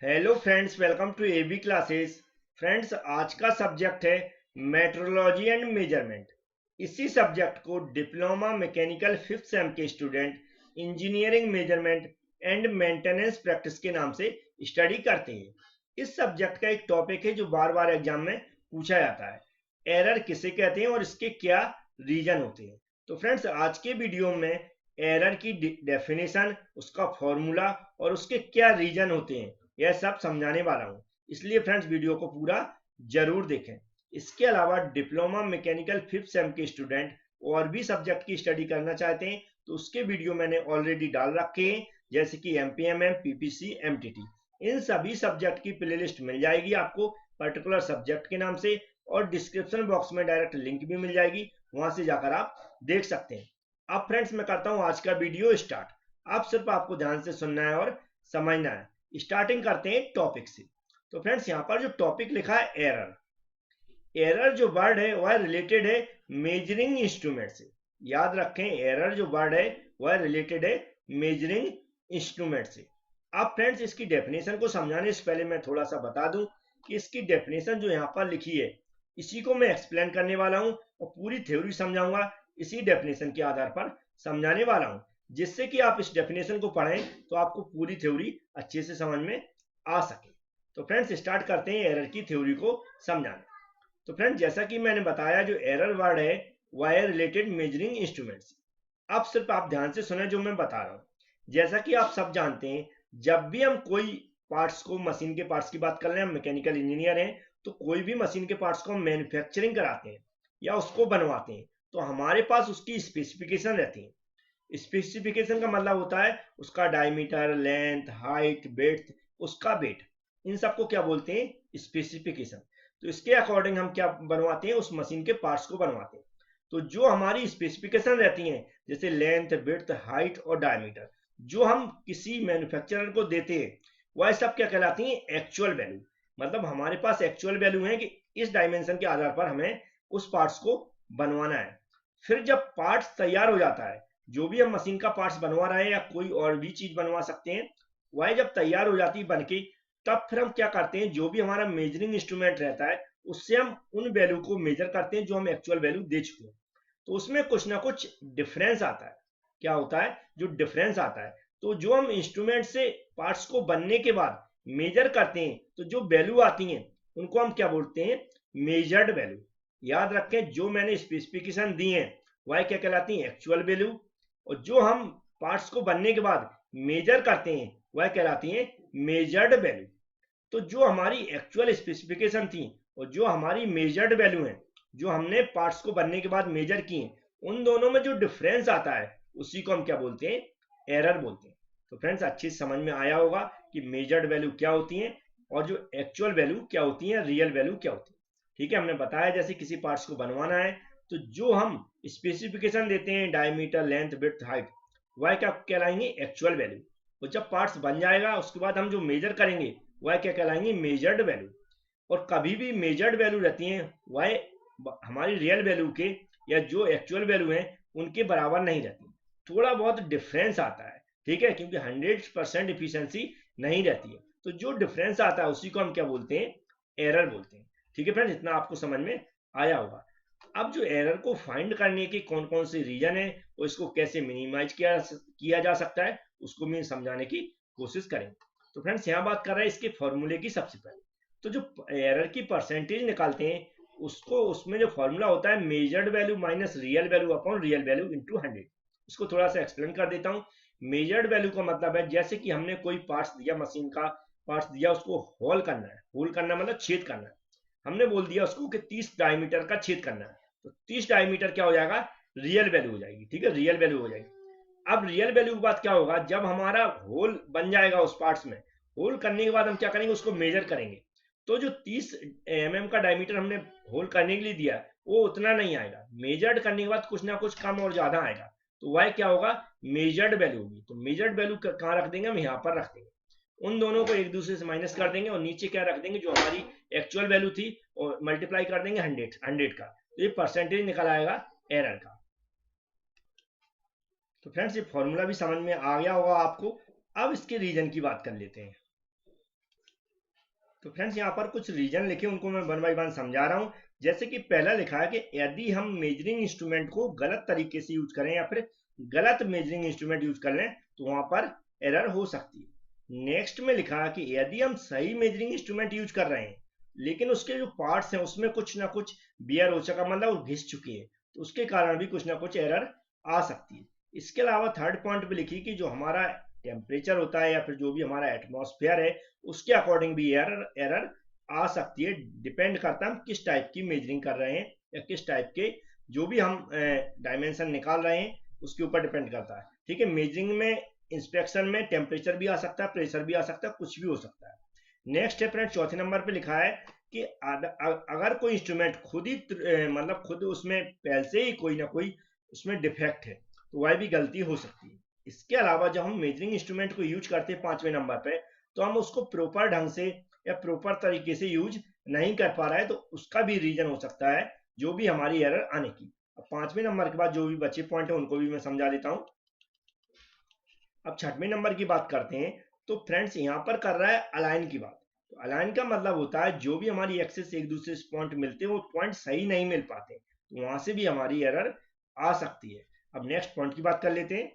Hello friends, welcome to AB classes. Friends, आज का subject है मेट्रोलॉजी एंड मेजरमेंट। इसी सब्जेक्ट को डिप्लोमा मैकेनिकल फिफ्थ सेम के student engineering measurement and maintenance practice के नाम से स्टडी करते हैं। इस सब्जेक्ट का एक टॉपिक है जो बार बार एग्जाम में पूछा जाता है। एरर किसे कहते हैं और इसके क्या रीजन होते हैं। तो फ्रेंड्स, आज के वीडियो में एरर की डेफिनेशन, उसका फॉर्मूला और उसके क्या रीजन होते हैं, यह सब समझाने वाला हूं। इसलिए फ्रेंड्स, वीडियो को पूरा जरूर देखें। इसके अलावा डिप्लोमा मैकेनिकल फिफ्थ सेम के स्टूडेंट और भी सब्जेक्ट की स्टडी करना चाहते हैं तो उसके वीडियो मैंने ऑलरेडी डाल रखे हैं, जैसे कि एमपीएमएम, पीपीसी, एमटीटी। इन सभी सब्जेक्ट की प्लेलिस्ट मिल जाएगी आपको पर्टिकुलर सब्जेक्ट के नाम से, और डिस्क्रिप्शन बॉक्स में डायरेक्ट लिंक भी मिल जाएगी, वहां से जाकर आप देख सकते हैं। अब फ्रेंड्स, मैं करता हूं आज का वीडियो स्टार्ट। अब सिर्फ आपको ध्यान से सुनना है और समझना है। स्टार्टिंग करते हैं टॉपिक से। तो फ्रेंड्स, यहाँ पर जो टॉपिक लिखा है एरर, एरर जो वर्ड है वह रिलेटेड है मेजरिंग इंस्ट्रूमेंट से। याद रखें, एरर जो वर्ड है वह रिलेटेड है मेजरिंग इंस्ट्रूमेंट से। अब फ्रेंड्स, इसकी डेफिनेशन को समझाने से पहले मैं थोड़ा सा बता दूं कि इसकी डेफिनेशन जो यहाँ पर लिखी है इसी को मैं एक्सप्लेन करने वाला हूं और पूरी थ्योरी समझाऊंगा, इसी डेफिनेशन के आधार पर समझाने वाला हूं, जिससे कि आप इस डेफिनेशन को पढ़ें तो आपको पूरी थ्योरी अच्छे से समझ में आ सके। तो फ्रेंड्स, स्टार्ट करते हैं एरर की थ्योरी को समझाना। तो फ्रेंड्स, जैसा कि मैंने बताया, जो एरर वर्ड है वह है रिलेटेड मेजरिंग इंस्ट्रूमेंट्स। अब सिर्फ आप ध्यान से सुने जो मैं बता रहा हूं। जैसा कि आप सब जानते हैं, जब भी हम कोई पार्ट्स को, मशीन के पार्ट्स की बात कर रहे हैं, हम मैकेनिकल इंजीनियर हैं, तो कोई भी मशीन के पार्ट्स को हम मैन्युफैक्चरिंग कराते हैं या उसको बनवाते हैं तो हमारे पास उसकी स्पेसिफिकेशन रहती है। स्पेसिफिकेशन का मतलब होता है उसका डायमीटर, लेंथ, हाइट, वेड्थ, उसका वेट। इन सबको क्या बोलते हैं? स्पेसिफिकेशन। तो इसके अकॉर्डिंग हम क्या बनवाते हैं? उस मशीन के पार्ट्स को बनवाते हैं। तो जो हमारी स्पेसिफिकेशन रहती हैं, जैसे लेंथ, विड्थ, हाइट और डायमीटर, जो हम किसी मैन्युफैक्चरर को देते हैं, वह सब क्या कहलाती हैं? Actual value. मतलब हमारे पास एक्चुअल वैल्यू है कि इस डायमेंशन के आधार पर हमें उस पार्ट्स को बनवाना है। फिर जब पार्ट्स तैयार हो जाता है, जो भी हम मशीन का पार्ट्स बनवा रहे हैं या कोई और भी चीज बनवा सकते हैं, वह जब तैयार हो जाती है बनके, तब फिर हम क्या करते हैं? जो भी हमारा मेजरिंग इंस्ट्रूमेंट रहता है उससे हम उन वैल्यू को मेजर करते हैं जो हम एक्चुअल वैल्यू दे चुके हैं। तो उसमें कुछ ना कुछ डिफरेंस आता है। क्या होता है? जो डिफरेंस आता है, तो जो हम इंस्ट्रूमेंट से पार्ट्स को बनने के बाद मेजर करते हैं तो जो वैल्यू आती हैं उनको हम क्या बोलते हैं? Measured value. याद रखें, जो मैंने स्पेसिफिकेशन दी है वह क्या कहलाती है? Actual value. और जो हम पार्ट्स को बनने के बाद मेजर करते हैं वह कहलाती है मेजर्ड वैल्यू। तो जो हमारी एक्चुअल स्पेसिफिकेशन थी और जो हमारी मेजर्ड वैल्यू है, जो हमने पार्ट्स को बनने के बाद मेजर किए, उन दोनों में जो डिफरेंस आता है उसी को हम क्या बोलते हैं? एरर बोलते हैं। तो फ्रेंड्स, अच्छी समझ में आया होगा कि मेजर्ड वैल्यू क्या होती है और जो एक्चुअल वैल्यू क्या होती है, रियल वैल्यू क्या होती है। ठीक है, हमने बताया जैसे किसी पार्ट्स को बनवाना है तो जो हम स्पेसिफिकेशन देते हैं, डायमीटर, लेंथ, विड्थ, हाइट, वह क्या कहलाएंगे? Actual value. और जब पार्ट्स बन जाएगा उसके बाद हम जो मेजर करेंगे वह क्या कहलाएंगे? Measured value. और कभी भी मेजर्ड वैल्यू रहती हैं वह हमारी रियल वैल्यू के या जो एक्चुअल वैल्यू है उनके बराबर नहीं रहती। थोड़ा बहुत डिफरेंस आता है, ठीक है, क्योंकि 100% इफिशियंसी नहीं रहती है। तो जो डिफरेंस आता है उसी को हम क्या बोलते हैं? एरर बोलते हैं। ठीक है फ्रेंड्स, इतना आपको समझ में आया होगा। अब जो एरर को फाइंड करने के कौन कौन से रीजन है और इसको कैसे मिनिमाइज किया जा सकता है, उसको मैं समझाने की कोशिश करेंगे। तो फ्रेंड्स, यहाँ बात कर रहे हैं इसके फॉर्मूले की। सबसे पहले तो जो एरर की परसेंटेज निकालते हैं उसको, उसमें जो फॉर्मूला होता है measured value minus real value upon real value into 100। इसको थोड़ा सा एक्सप्लेन कर देता हूँ। मेजर्ड वैल्यू का मतलब है जैसे कि हमने कोई पार्ट्स दिया, मशीन का पार्ट्स दिया, उसको होल करना है। होल करना मतलब छेद करना है। हमने बोल दिया उसको कि 30 डायमीटर का छेद करना है, तो 30 डायमीटर क्या हो जाएगा? रियल वैल्यू हो जाएगी। ठीक है, रियल वैल्यू हो जाएगी। अब रियल वैल्यू के बाद क्या होगा? जब हमारा होल बन जाएगा उस पार्ट्स में, होल करने के बाद हम क्या करेंगे? उसको मेजर करेंगे। तो जो 30 mm का डायमीटर हमने होल करने के लिए दिया वो उतना नहीं आएगा। मेजर्ड करने के बाद कुछ ना कुछ कम और ज्यादा आएगा, तो वह क्या होगा? मेजर्ड वैल्यू होगी। तो मेजर्ड वैल्यू कहाँ रख देंगे? हम यहाँ पर रख देंगे। उन दोनों को एक दूसरे से माइनस कर देंगे और नीचे क्या रख देंगे? जो हमारी एक्चुअल वैल्यू थी, और मल्टीप्लाई कर देंगे 100 का। तो ये परसेंटेज निकल आएगा एरर का। तो फ्रेंड्स, ये फॉर्मूला भी समझ में आ गया होगा आपको। अब इसके रीजन की बात कर लेते हैं। तो फ्रेंड्स यहाँ पर कुछ रीजन लिखे, उनको मैं वन बाय वन समझा रहा हूँ। जैसे कि पहला लिखा है कि यदि हम मेजरिंग इंस्ट्रूमेंट को गलत तरीके से यूज करें या फिर गलत मेजरिंग इंस्ट्रूमेंट यूज कर लें तो वहां पर एरर हो सकती है। नेक्स्ट में लिखा है कि यदि हम सही मेजरिंग इंस्ट्रूमेंट यूज कर रहे हैं लेकिन उसके जो पार्ट्स हैं उसमें कुछ ना कुछ बियर हो चुका, मतलब वो घिस चुकी है, तो उसके कारण भी कुछ ना कुछ एरर आ सकती है। इसके अलावा थर्ड पॉइंट पे लिखी कि जो हमारा टेम्परेचर होता है या फिर जो भी हमारा एटमॉस्फेयर है उसके अकॉर्डिंग भी एरर आ सकती है। डिपेंड करता है हम किस टाइप की मेजरिंग कर रहे हैं या किस टाइप के जो भी हम डायमेंशन निकाल रहे हैं उसके ऊपर डिपेंड करता है। ठीक है, मेजरिंग में इंस्पेक्शन में टेम्परेचर भी आ सकता है, प्रेशर भी आ सकता है, कुछ भी हो सकता है। नेक्स्ट है फ्रेंड चौथे नंबर पे लिखा है कि अगर कोई इंस्ट्रूमेंट खुद ही मतलब खुद उसमें पहले से ही कोई ना कोई उसमें डिफेक्ट है तो वह भी गलती हो सकती है। इसके अलावा जब हम मेजरिंग इंस्ट्रूमेंट को यूज करते हैं पांचवें नंबर पे तो हम उसको प्रॉपर ढंग से या प्रॉपर तरीके से यूज नहीं कर पा रहा है तो उसका भी रीजन हो सकता है जो भी हमारी एरर आने की। अब पांचवें नंबर के बाद जो भी बचे पॉइंट है उनको भी मैं समझा देता हूँ। अब छठवें नंबर की बात करते हैं तो फ्रेंड्स यहाँ पर कर रहा है अलाइन की बात। तो अलाइन का मतलब होता है जो भी हमारी एक्सेस एक दूसरे से पॉइंट मिलते हैं वो पॉइंट सही नहीं मिल पाते, तो वहां से भी हमारी एरर आ सकती है। अब नेक्स्ट पॉइंट की बात कर लेते हैं।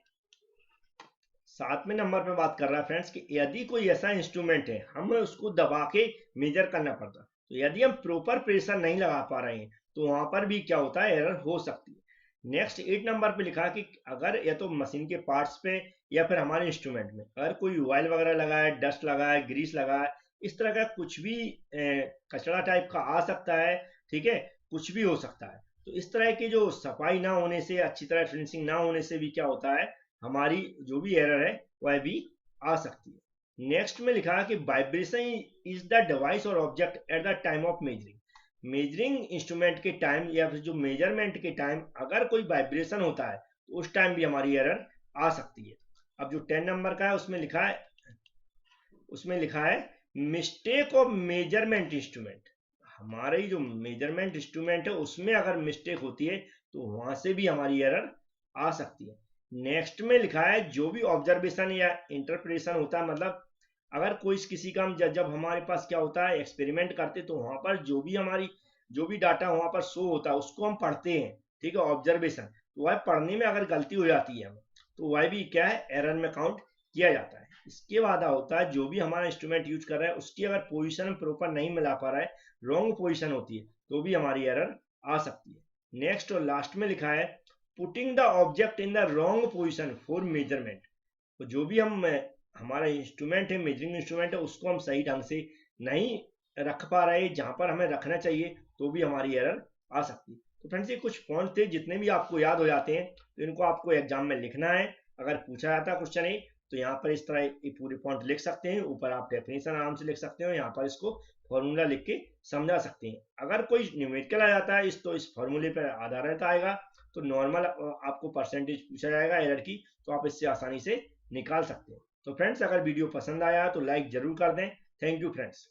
सातवें नंबर पे बात कर रहा है फ्रेंड्स कि यदि कोई ऐसा इंस्ट्रूमेंट है हमें उसको दबा के मेजर करना पड़ता, तो यदि हम प्रॉपर प्रेशर नहीं लगा पा रहे हैं तो वहां पर भी क्या होता है, एरर हो सकती है। नेक्स्ट 8 नंबर पे लिखा कि अगर या तो मशीन के पार्ट्स पे या फिर हमारे इंस्ट्रूमेंट में अगर कोई ऑयल वगैरह लगा है, डस्ट लगा है, ग्रीस लगा है, इस तरह का कुछ भी कचरा टाइप का आ सकता है। ठीक है, कुछ भी हो सकता है। तो इस तरह की जो सफाई ना होने से, अच्छी तरह फिनिशिंग ना होने से भी क्या होता है, हमारी जो भी एरर है वह भी आ सकती है। नेक्स्ट में लिखा है कि वाइब्रेशन इज द डिवाइस और object at the time of measuring. Measuring instrument के टाइम या फिर जो मेजरमेंट के टाइम अगर कोई वाइब्रेशन होता है तो उस टाइम भी हमारी एरर आ सकती है। अब जो 10 नंबर का है उसमें लिखा है मिस्टेक ऑफ मेजरमेंट इंस्ट्रूमेंट। हमारे जो मेजरमेंट इंस्ट्रूमेंट है उसमें अगर मिस्टेक होती है तो वहां से भी हमारी एरर आ सकती है। नेक्स्ट में लिखा है जो भी ऑब्जर्वेशन या इंटरप्रिटेशन होता है, मतलब अगर कोई किसी का हम जब हमारे पास क्या होता है एक्सपेरिमेंट करते तो वहां पर जो भी डाटा वहां पर शो होता है उसको हम पढ़ते हैं। ठीक है, ऑब्जर्वेशन, तो वह पढ़ने में अगर गलती हो जाती है तो वह भी क्या है, एरर में काउंट किया जाता है। इसके बाद होता है जो भी हमारा इंस्ट्रूमेंट यूज कर रहा है उसकी अगर पोजीशन प्रॉपर नहीं मिला पा रहा है, रॉन्ग पोजीशन होती है, तो भी हमारी एरर आ सकती है। नेक्स्ट और लास्ट में लिखा है putting the object in the wrong position for measurement. तो जो भी हमारा इंस्ट्रूमेंट है, मेजरिंग इंस्ट्रूमेंट है, उसको हम सही ढंग से नहीं रख पा रहे जहां पर हमें रखना चाहिए तो भी हमारी एरर आ सकती है। तो फ्रेंड्स ये कुछ पॉइंट थे, जितने भी आपको याद हो जाते हैं तो इनको आपको एग्जाम में लिखना है। अगर पूछा जाता है क्वेश्चन है तो यहाँ पर इस तरह ये पूरे पॉइंट लिख सकते हैं, ऊपर आप डेफिनेशन आराम से लिख सकते हो, यहाँ पर इसको फॉर्मूला लिख के समझा सकते हैं। अगर कोई न्यूमेरिकल आ जाता है तो इस फॉर्मूले पर आधारित आएगा, तो नॉर्मल आपको परसेंटेज पूछा जाएगा एरर की, तो आप इससे आसानी से निकाल सकते हैं। तो फ्रेंड्स अगर वीडियो पसंद आया तो लाइक जरूर कर दें। Thank you friends.